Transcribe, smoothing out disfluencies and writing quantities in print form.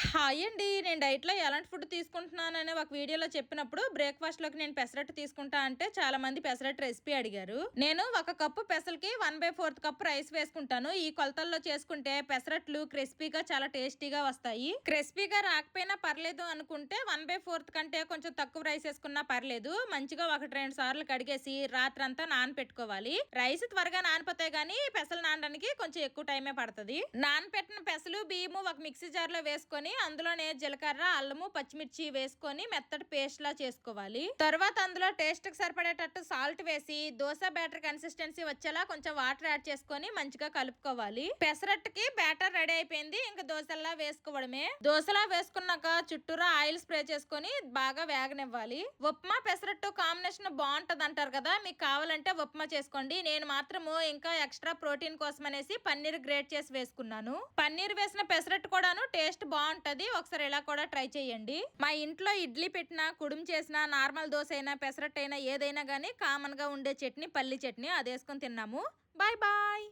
Hi అండి. నేను డైట్‌లో ఎలాంటి ఫుడ్ తీసుకుంటున్నానని ఒక వీడియోలో చెప్పినప్పుడు బ్రేక్‌ఫాస్ట్‌లోకి నేను పెసరట్టు తీసుకుంటా అంటే చాలామంది పెసరట్టు రెసిపీ అడిగారు. నేను ఒక కప్పు పెసలకి 1/4 కప్ రైస్ వేసుకుంటాను. ఈ కొలతల్లో చేసుకుంటే పెసరట్లు క్రిస్పీగా చాలా టేస్టీగా వస్తాయి. క్రిస్పీగా రాకపోయినా పర్లేదు అనుకుంటే 1/4 కంటే కొంచెం తక్కువ రైస్ వేసుకున్నా పర్లేదు. మంచిగా 1, 2 సార్లు కడిగేసి రాత్రంతా నానపెట్టుకోవాలి. రైస్ త్వరగా నానిపోతాయి గానీ పెసలు నానడానికి కొంచెం ఎక్కువ టైమే పడతది. నానపెట్టిన పెసలు, బియ్యము ఒక మిక్సీ జార్‌లో వేసుకొని అందులోనే జీలకర్ర, అల్లము, పచ్చిమిర్చి వేసుకొని మెత్తటి పేస్ట్ లా చేసుకోవాలి. తర్వాత అందులో టేస్ట్ కి సరిపడేటట్టు సాల్ట్ వేసి దోస బ్యాటర్ కన్సిస్టెన్సీ వచ్చేలా కొంచెం వాటర్ యాడ్ చేసుకొని మంచిగా కలుపుకోవాలి. పెసరట్టుకి బ్యాటర్ రెడీ అయిపోయింది. ఇంకా దోశల్లా వేసుకోవడమే. దోశలా వేసుకున్నాక చుట్టూరా ఆయిల్ స్ప్రే చేసుకొని బాగా వేగనివ్వాలి. ఉప్మా పెసరట్టు కాంబినేషన్ బాగుంటది అంటారు కదా, మీకు కావాలంటే ఉప్మా చేసుకోండి. నేను మాత్రము ఇంకా ఎక్స్ట్రా ప్రోటీన్ కోసం అనేసి పన్నీర్ గ్రేట్ చేసి వేసుకున్నాను. పన్నీర్ వేసిన పెసరట్టు కూడాను టేస్ట్ బాగుంటది. ఒకసారి ఇలా కూడా ట్రై చేయండి. మా ఇంట్లో ఇడ్లీ పెట్టినా, కుడుం చేసిన, నార్మల్ దోశ అయినా, పెసరట్టు అయినా ఏదైనా గానీ కామన్ గా ఉండే చట్నీ పల్లి చట్నీ అది వేసుకొని తిన్నాము. Bye bye.